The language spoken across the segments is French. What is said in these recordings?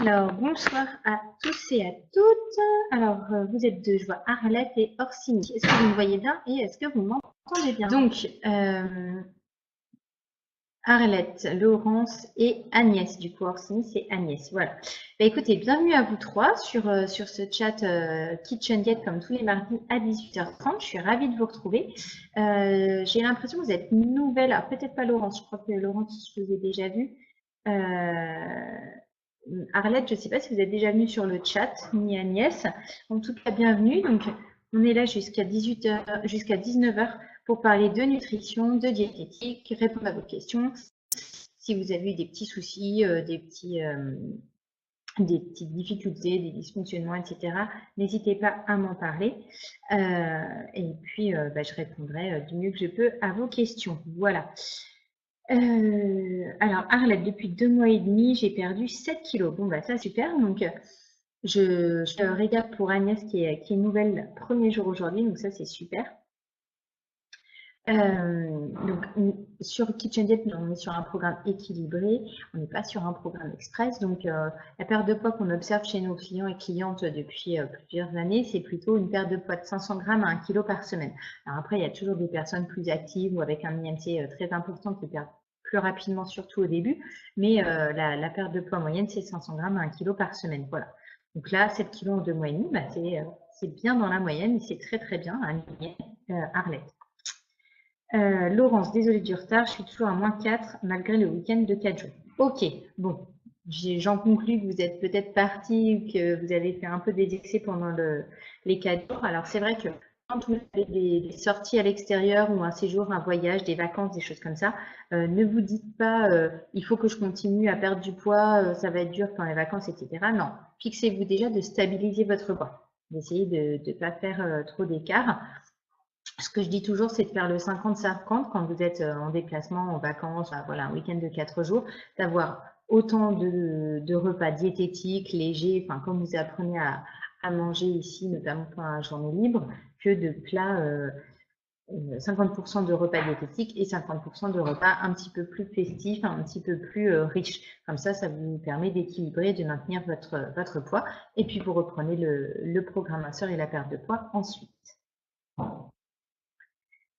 Alors, bonsoir à tous et à toutes. Alors, vous êtes deux, je vois Arlette et Orsini. Est-ce que vous me voyez bien et est-ce que vous m'entendez bien? Donc, Arlette, Laurence et Agnès. Du coup, Orsini, c'est Agnès. Voilà. Bah, écoutez, bienvenue à vous trois sur ce chat Kitchen Gate comme tous les mardis à 18h30. Je suis ravie de vous retrouver. J'ai l'impression que vous êtes nouvelle. Alors, peut-être pas Laurence. Je crois que Laurence, je vous ai déjà vu. Arlette, je ne sais pas si vous êtes déjà venue sur le chat, ni Agnès. En tout cas, bienvenue. Donc, on est là jusqu'à 18h, jusqu'à 19h pour parler de nutrition, de diététique, répondre à vos questions. Si vous avez eu des petits soucis, des petites difficultés, des dysfonctionnements, etc., n'hésitez pas à m'en parler. Et puis, je répondrai du mieux que je peux à vos questions. Voilà. Alors, Arlette, depuis 2 mois et demi, j'ai perdu 7 kilos. Bon, bah ça, super. Donc, je regarde pour Agnès qui est nouvelle premier jour aujourd'hui. Donc, ça, c'est super. Donc, sur Kitchen Diet, on est sur un programme équilibré. On n'est pas sur un programme express. Donc, la perte de poids qu'on observe chez nos clients et clientes depuis plusieurs années, c'est plutôt une perte de poids de 500 grammes à 1 kg par semaine. Alors après, il y a toujours des personnes plus actives ou avec un IMC très important qui perdent plus rapidement, surtout au début. Mais la perte de poids moyenne, c'est 500 grammes à 1 kg par semaine. Voilà. Donc là, 7 kg en 2 mois et demi, bah, c'est bien dans la moyenne et c'est très très bien aligné, Arlette. Laurence, désolée du retard, je suis toujours à -4 malgré le week-end de 4 jours. Ok, bon, j'en conclus que vous êtes peut-être parti ou que vous avez fait un peu des excès pendant les 4 jours. Alors c'est vrai que quand vous avez des sorties à l'extérieur ou un séjour, un voyage, des vacances, des choses comme ça, ne vous dites pas il faut que je continue à perdre du poids, ça va être dur pendant les vacances, etc. Non, fixez-vous déjà de stabiliser votre poids, d'essayer de ne pas faire trop d'écart. Ce que je dis toujours, c'est de faire le 50-50 quand vous êtes en déplacement, en vacances, voilà, un week-end de 4 jours, d'avoir autant de repas diététiques, légers, enfin, comme vous apprenez à manger ici, notamment pendant la journée libre, que de plats, 50% de repas diététiques et 50% de repas un petit peu plus festifs, un petit peu plus riches. Comme ça vous permet d'équilibrer, de maintenir votre poids. Et puis, vous reprenez le programme minceur et la perte de poids ensuite.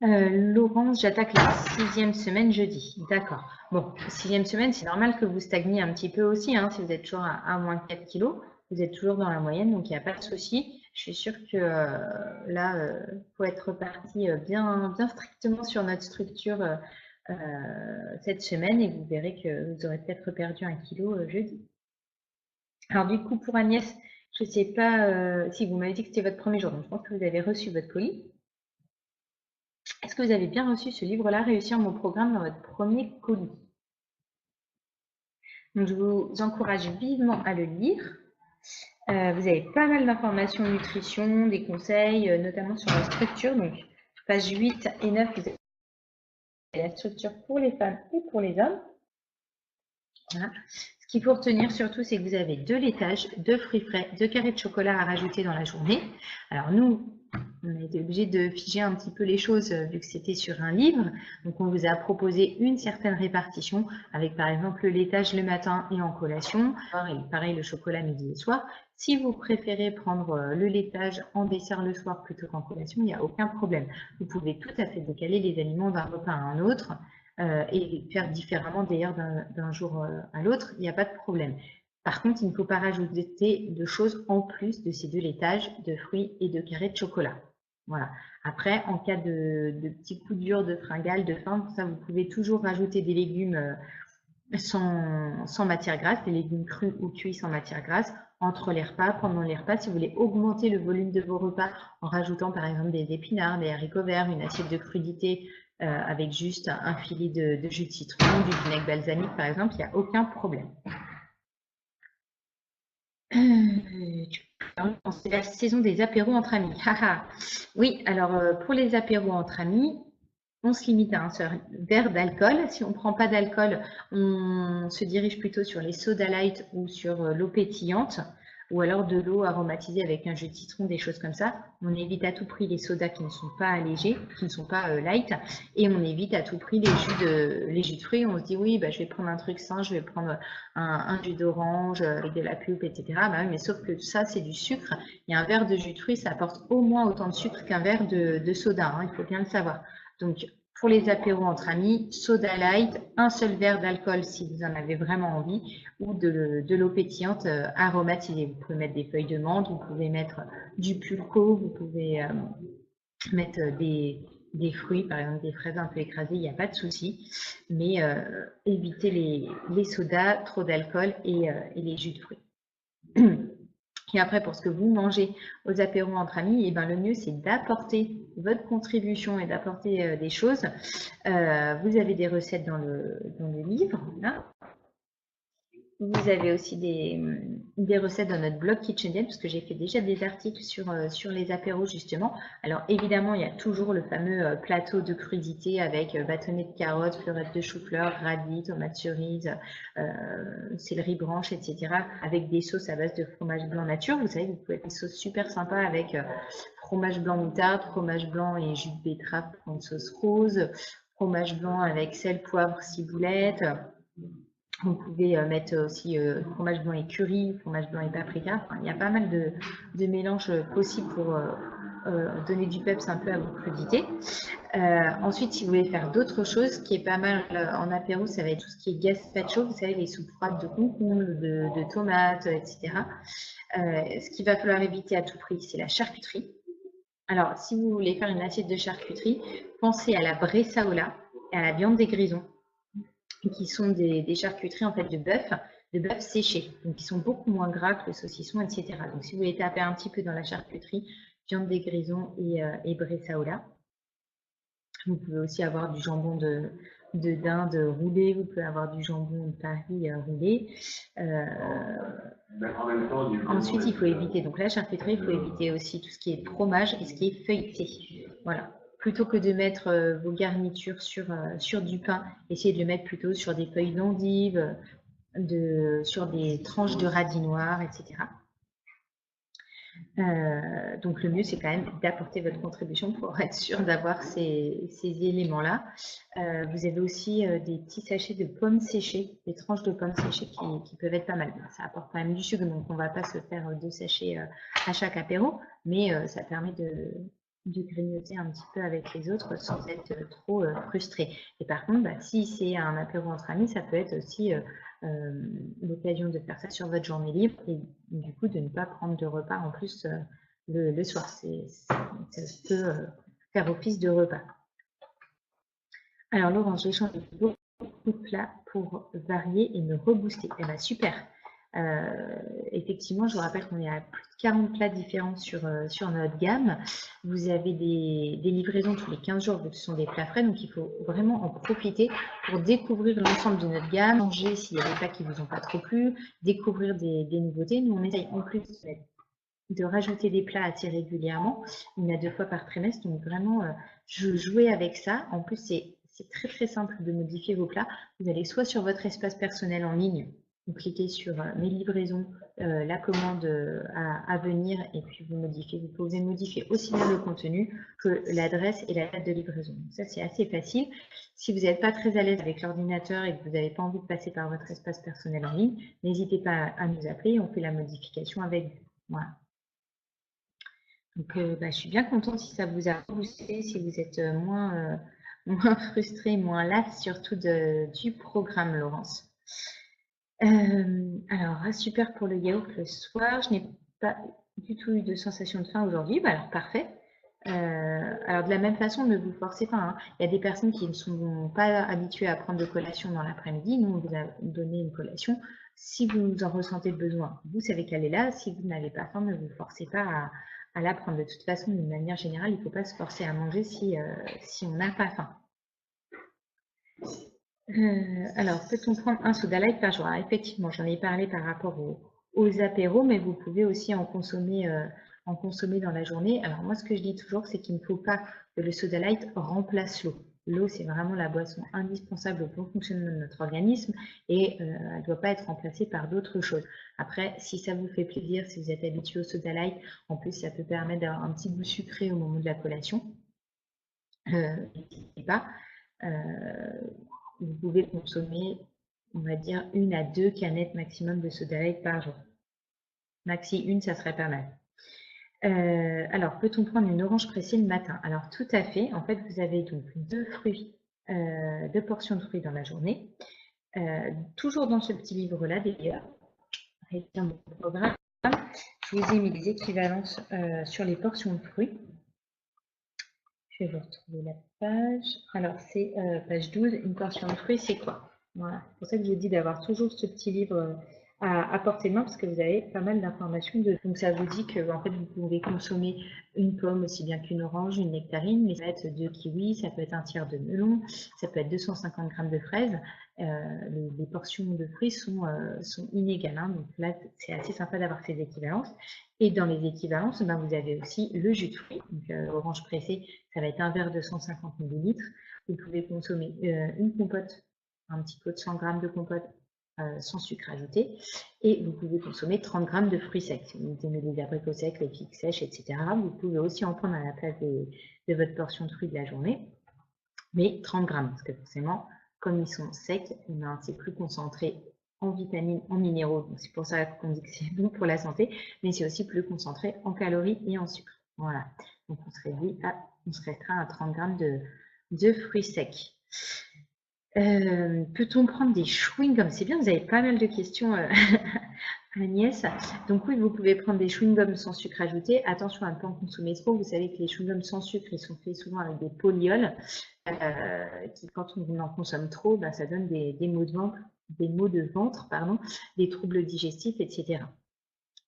Laurence, j'attaque la 6e semaine jeudi. D'accord. Bon, 6e semaine, c'est normal que vous stagniez un petit peu aussi. Hein, si vous êtes toujours à moins 4 kilos, vous êtes toujours dans la moyenne, donc il n'y a pas de souci. Je suis sûre que là, faut être reparti bien strictement sur notre structure cette semaine et vous verrez que vous aurez peut-être perdu 1 kilo jeudi. Alors du coup, pour Agnès, je ne sais pas si vous m'avez dit que c'était votre premier jour, donc je pense que vous avez reçu votre colis. Est-ce que vous avez bien reçu ce livre-là, Réussir mon programme dans votre premier colis? Donc, je vous encourage vivement à le lire. Vous avez pas mal d'informations nutrition, des conseils, notamment sur la structure. Donc, pages 8 et 9, vous avez la structure pour les femmes et pour les hommes. Voilà. Ce qu'il faut retenir surtout, c'est que vous avez 2 laitages, 2 fruits frais, 2 carrés de chocolat à rajouter dans la journée. Alors nous, on a été obligé de figer un petit peu les choses vu que c'était sur un livre. Donc on vous a proposé une certaine répartition avec par exemple le laitage le matin et en collation. Et pareil le chocolat midi et soir. Si vous préférez prendre le laitage en dessert le soir plutôt qu'en collation, il n'y a aucun problème. Vous pouvez tout à fait décaler les aliments d'un repas à un autre. Et faire différemment d'ailleurs d'un jour à l'autre, il n'y a pas de problème. Par contre, il ne faut pas rajouter de choses en plus de ces 2 laitages de fruits et de carrés de chocolat. Voilà. Après, en cas de petits coups durs, de fringales, de faim, ça, vous pouvez toujours rajouter des légumes sans matière grasse, des légumes crus ou cuits sans matière grasse, entre les repas, pendant les repas. Si vous voulez augmenter le volume de vos repas en rajoutant par exemple des épinards, des haricots verts, une assiette de crudités avec juste un filet de jus de citron, du vinaigre balsamique par exemple, il n'y a aucun problème. C'est la saison des apéros entre amis. Oui, alors pour les apéros entre amis, on se limite à un seul verre d'alcool. Si on ne prend pas d'alcool, on se dirige plutôt sur les soda light ou sur l'eau pétillante. ou alors de l'eau aromatisée avec un jus de citron, des choses comme ça. On évite à tout prix les sodas qui ne sont pas allégés, qui ne sont pas light, et on évite à tout prix les jus de fruits. On se dit oui, bah, je vais prendre un truc sain, je vais prendre un jus d'orange avec de la pulpe, etc. Bah oui, mais sauf que ça, c'est du sucre. Et un verre de jus de fruits, ça apporte au moins autant de sucre qu'un verre de soda, hein, il faut bien le savoir. Donc, pour les apéros entre amis, soda light, un seul verre d'alcool si vous en avez vraiment envie, ou de l'eau pétillante aromatisée. Vous pouvez mettre des feuilles de menthe, vous pouvez mettre du pulco, vous pouvez mettre des fruits, par exemple des fraises un peu écrasées, il n'y a pas de souci. Mais évitez les sodas, trop d'alcool et les jus de fruits. Et après, pour ce que vous mangez aux apéros entre amis, et ben, le mieux, c'est d'apporter votre contribution et d'apporter des choses. Vous avez des recettes dans le livre. Là. Vous avez aussi des recettes dans notre blog KitchenDiet, parce que j'ai fait déjà des articles sur les apéros, justement. Alors, évidemment, il y a toujours le fameux plateau de crudités avec bâtonnets de carottes, fleurettes de chou-fleur, radis, tomates cerises, céleri branche, etc. Avec des sauces à base de fromage blanc nature. Vous savez, vous pouvez faire des sauces super sympas avec fromage blanc moutarde, fromage blanc et jus de betterave pour une sauce rose, fromage blanc avec sel, poivre, ciboulette. Vous pouvez mettre aussi fromage blanc et curry, fromage blanc et paprika. Enfin, il y a pas mal de mélanges possibles pour donner du peps un peu à vos crudités. Ensuite, si vous voulez faire d'autres choses, ce qui est pas mal en apéro, ça va être tout ce qui est gazpacho, vous savez, les soupes froides de concombre, de tomates, etc. Ce qu'il va falloir éviter à tout prix, c'est la charcuterie. Alors, si vous voulez faire une assiette de charcuterie, pensez à la bressaola et à la viande des grisons, qui sont des charcuteries en fait de bœuf séché, donc qui sont beaucoup moins gras que le saucisson, etc. Donc si vous voulez taper un petit peu dans la charcuterie, viande des grisons et bressaola. Vous pouvez aussi avoir du jambon de dinde roulé, vous pouvez avoir du jambon de Paris roulé. Ensuite, il faut éviter, donc la charcuterie, il faut éviter aussi tout ce qui est fromage et ce qui est feuilleté. Voilà. Plutôt que de mettre vos garnitures sur du pain, essayez de le mettre plutôt sur des feuilles d'endive, sur des tranches de radis noirs, etc. Donc le mieux, c'est quand même d'apporter votre contribution pour être sûr d'avoir ces éléments-là. Vous avez aussi des petits sachets de pommes séchées, des tranches de pommes séchées qui peuvent être pas mal. Ça apporte quand même du sucre, donc on ne va pas se faire 2 sachets à chaque apéro, mais ça permet de grignoter un petit peu avec les autres sans être trop frustré. Et par contre, si c'est un apéro entre amis, ça peut être aussi l'occasion de faire ça sur votre journée libre et du coup de ne pas prendre de repas en plus le soir. Ça peut faire office de repas. Alors Laurence, j'ai changé beaucoup de plats pour varier et me rebooster. Eh bien, super. Effectivement, je vous rappelle qu'on est à plus de 40 plats différents sur notre gamme. Vous avez des livraisons tous les 15 jours, ce sont des plats frais, donc il faut vraiment en profiter pour découvrir l'ensemble de notre gamme, changer s'il y a des plats qui ne vous ont pas trop plu, découvrir des nouveautés. Nous, on essaye en plus de rajouter des plats assez régulièrement, 1 à 2 fois par trimestre, donc vraiment jouer avec ça. En plus, c'est très très simple de modifier vos plats. Vous allez soit sur votre espace personnel en ligne, vous cliquez sur mes livraisons, la commande à venir et puis vous modifiez. Vous pouvez modifier aussi bien le contenu que l'adresse et la date de livraison. Donc ça, c'est assez facile. Si vous n'êtes pas très à l'aise avec l'ordinateur et que vous n'avez pas envie de passer par votre espace personnel en ligne, n'hésitez pas à nous appeler et on fait la modification avec vous. Voilà. Donc, je suis bien contente si ça vous a boosté, si vous êtes moins frustré, moins las surtout du programme, Laurence. Alors, super pour le yaourt le soir. Je n'ai pas du tout eu de sensation de faim aujourd'hui. Alors, parfait. Alors, de la même façon, ne vous forcez pas. Hein. Il y a des personnes qui ne sont pas habituées à prendre de collation dans l'après-midi. Nous, on vous a donné une collation. Si vous en ressentez le besoin, vous savez qu'elle est là. Si vous n'avez pas faim, ne vous forcez pas à la prendre. De toute façon, d'une manière générale, il ne faut pas se forcer à manger si on n'a pas faim. Alors, peut-on prendre un soda light par jour? Alors, effectivement, j'en ai parlé par rapport aux apéros, mais vous pouvez aussi en consommer dans la journée. Alors, moi, ce que je dis toujours, c'est qu'il ne faut pas que le soda light remplace l'eau. l'eau, c'est vraiment la boisson indispensable au bon fonctionnement de notre organisme et elle ne doit pas être remplacée par d'autres choses. Après, si ça vous fait plaisir, si vous êtes habitué au soda light, en plus, ça peut permettre d'avoir un petit goût sucré au moment de la collation. N'hésitez pas. Vous pouvez consommer, on va dire, 1 à 2 canettes maximum de soda light par jour. Maxi 1, ça serait pas mal. Alors, peut-on prendre une orange pressée le matin? Alors, tout à fait. En fait, vous avez donc 2 portions de fruits dans la journée. Toujours dans ce petit livre-là, d'ailleurs, dans mon programme, je vous ai mis des équivalences sur les portions de fruits. Je vais vous retrouver la page. Alors, c'est page 12, une portion de fruits, c'est quoi? Voilà, c'est pour ça que je vous dis d'avoir toujours ce petit livre à portée de main, parce que vous avez pas mal d'informations. Donc, ça vous dit que en fait, vous pouvez consommer une pomme aussi bien qu'une orange, une nectarine, mais ça peut être 2 kiwis, ça peut être un tiers de melon, ça peut être 250 g de fraises. Les portions de fruits sont inégales, hein, donc là, c'est assez sympa d'avoir ces équivalences. Et dans les équivalences, ben, vous avez aussi le jus de fruits, donc orange pressée, ça va être un verre de 150 ml. Vous pouvez consommer une compote, un petit pot de 100 g de compote sans sucre ajouté. Et vous pouvez consommer 30 g de fruits secs. Vous aimez les abricots secs, les figues sèches, etc. Vous pouvez aussi en prendre à la place de votre portion de fruits de la journée. Mais 30 g, parce que forcément, comme ils sont secs, ben, c'est plus concentré en vitamines, en minéraux. C'est pour ça qu'on dit que c'est bon pour la santé, mais c'est aussi plus concentré en calories et en sucre. Voilà. Donc on se restreint à 30 g de fruits secs. Peut-on prendre des chewing-gums? C'est bien, vous avez pas mal de questions, Agnès. Donc oui, vous pouvez prendre des chewing-gums sans sucre ajouté. Attention à ne pas en consommer trop. Vous savez que les chewing-gums sans sucre, ils sont faits souvent avec des polyols, qui, quand on en consomme trop, ben, ça donne des maux de ventre, des troubles digestifs, etc.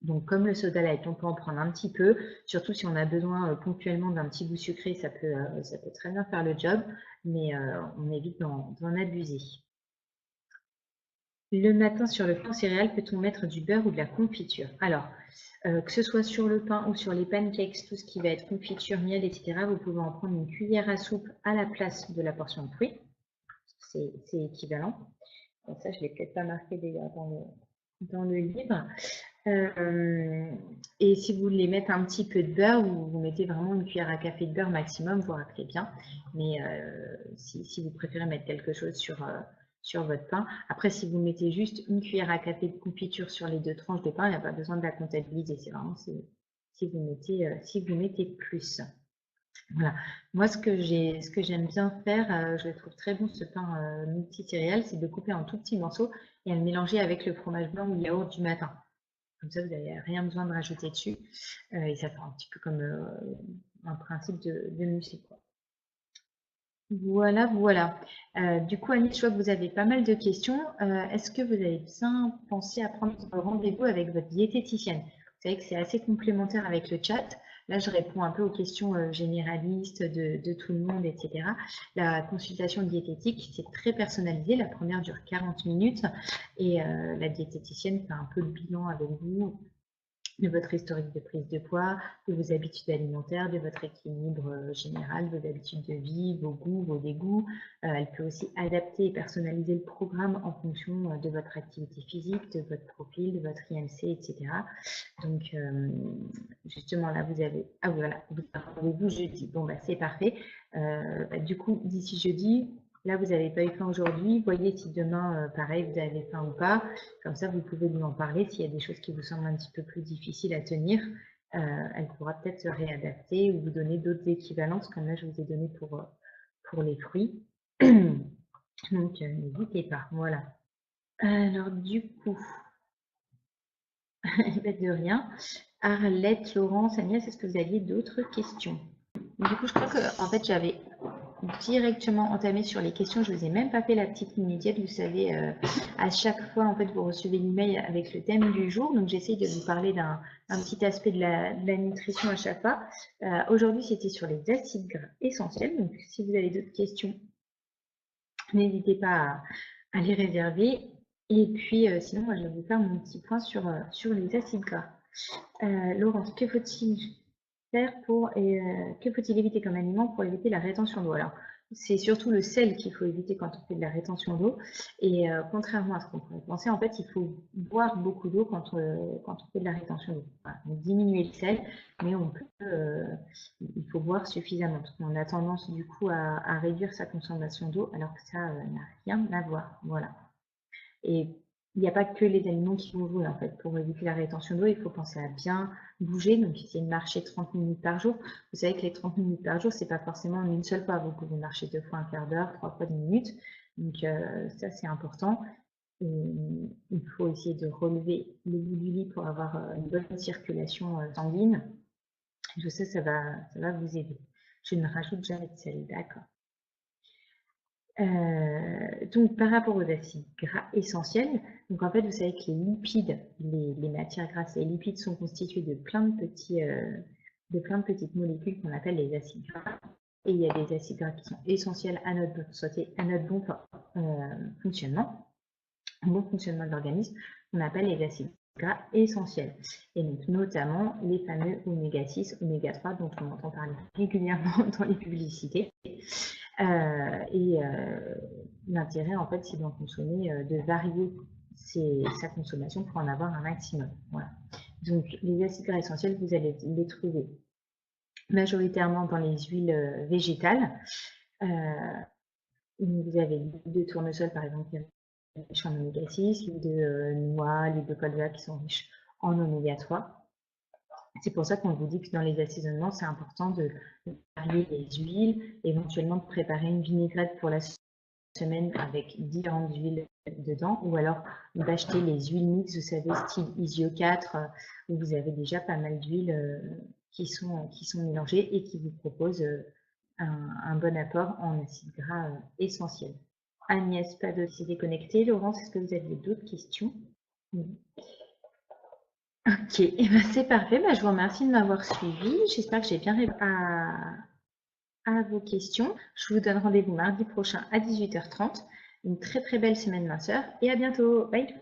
Donc, comme le soda light, on peut en prendre un petit peu, surtout si on a besoin ponctuellement d'un petit goût sucré, ça peut très bien faire le job, mais on évite d'en abuser. Le matin, sur le pain céréales, peut-on mettre du beurre ou de la confiture? Alors, que ce soit sur le pain ou sur les pancakes, tout ce qui va être confiture, miel, etc., vous pouvez en prendre une cuillère à soupe à la place de la portion de fruits. C'est équivalent. Bon, ça, je ne l'ai peut-être pas marqué d'ailleurs dans le livre. Et si vous voulez mettre un petit peu de beurre, vous mettez vraiment une cuillère à café de beurre maximum, vous rappelez bien. Mais si vous préférez mettre quelque chose sur votre pain. Après, si vous mettez juste une cuillère à café de confiture sur les 2 tranches de pain, il n'y a pas besoin de la comptabiliser. C'est vraiment si vous mettez plus. Voilà. Moi, ce que j'aime bien faire, je le trouve très bon, ce pain multi-céréales, c'est de couper en tout petits morceaux et à le mélanger avec le fromage blanc ou le yaourt du matin. Comme ça, vous n'avez rien besoin de rajouter dessus. Et ça fait un petit peu comme un principe de muesli, quoi. Voilà, voilà. Du coup, Annie, je vois que vous avez pas mal de questions. Est-ce que vous avez bien pensé à prendre rendez-vous avec votre diététicienne? Vous savez que c'est assez complémentaire avec le chat. Là, je réponds un peu aux questions généralistes de tout le monde, etc. La consultation diététique, c'est très personnalisé. La première dure 40 minutes et la diététicienne fait un peu le bilan avec vous de votre historique de prise de poids, de vos habitudes alimentaires, de votre équilibre général, vos habitudes de vie, vos goûts, vos dégoûts. Elle peut aussi adapter et personnaliser le programme en fonction de votre activité physique, de votre profil, de votre IMC, etc. Donc, justement, là, vous avez... Ah voilà, vous avez rendez-vous jeudi. Bon, bah, c'est parfait. Du coup, d'ici jeudi, là, vous n'avez pas eu faim aujourd'hui. Voyez si demain, pareil, vous avez faim ou pas. Comme ça, vous pouvez lui en parler. S'il y a des choses qui vous semblent un petit peu plus difficiles à tenir, elle pourra peut-être se réadapter ou vous donner d'autres équivalences, comme là, je vous ai donné pour les fruits. Donc, n'hésitez pas. Voilà. Alors, du coup, de rien. Arlette, Laurence, Agnès, est-ce que vous aviez d'autres questions? Du coup, je crois que en fait, j'avais directement entamé sur les questions. Je ne vous ai même pas fait la petite minutiette. Vous savez, à chaque fois, en fait, vous recevez l'email avec le thème du jour. Donc, j'essaye de vous parler d'un petit aspect de la nutrition à chaque fois. Aujourd'hui, c'était sur les acides gras essentiels. Donc, si vous avez d'autres questions, n'hésitez pas à les réserver. Et puis, sinon, moi, je vais vous faire mon petit point sur les acides gras. Laurence, que faut-il faire que faut-il éviter comme aliment pour éviter la rétention d'eau? Alors, c'est surtout le sel qu'il faut éviter quand on fait de la rétention d'eau. Et contrairement à ce qu'on pourrait penser, en fait, il faut boire beaucoup d'eau quand on fait de la rétention d'eau. Voilà, donc diminuer le sel, mais il faut boire suffisamment. Parce qu'on a tendance du coup à réduire sa consommation d'eau, alors que ça n'a rien à voir. Voilà. Et il n'y a pas que les aliments qui vont jouer en fait. Pour éviter la rétention d'eau, il faut penser à bien bouger, donc essayer de marcher 30 minutes par jour. Vous savez que les 30 minutes par jour, c'est pas forcément en une seule fois. Vous pouvez marcher 2 fois un quart d'heure, 3 fois 10 minutes. Donc ça, c'est important. Et il faut essayer de relever le bout du lit pour avoir une bonne circulation sanguine. Tout ça, ça va vous aider. Je ne rajoute jamais de sel, d'accord. Donc, par rapport aux acides gras essentiels, donc en fait, vous savez que les lipides, les matières grasses et les lipides sont constitués de plein de petites molécules qu'on appelle les acides gras. Et il y a des acides gras qui sont essentiels à notre bon fonctionnement, au bon fonctionnement de l'organisme, qu'on appelle les acides gras essentiels. Et donc, notamment les fameux oméga 6, oméga 3, dont on entend parler régulièrement dans les publicités. L'intérêt, en fait, c'est d'en consommer, de varier sa consommation pour en avoir un maximum. Voilà. Donc, les acides gras essentiels, vous allez les trouver majoritairement dans les huiles végétales. Vous avez l'huile de tournesol, par exemple, qui est riche en oméga 6, l'huile de noix, l'huile de colza qui sont riches en oméga 3. C'est pour ça qu'on vous dit que dans les assaisonnements, c'est important de varier les huiles, éventuellement de préparer une vinaigrette pour la semaine avec différentes huiles dedans, ou alors d'acheter les huiles mixtes, vous savez, style Isio 4, où vous avez déjà pas mal d'huiles qui sont mélangées et qui vous proposent un bon apport en acides gras essentiels. Agnès, pas de s'y déconnecter. Laurence, est-ce que vous avez d'autres questions? Ok, et ben c'est parfait. Je vous remercie de m'avoir suivi. J'espère que j'ai bien répondu à vos questions. Je vous donne rendez-vous mardi prochain à 18h30. Une très très belle semaine, ma sœur, et à bientôt. Bye.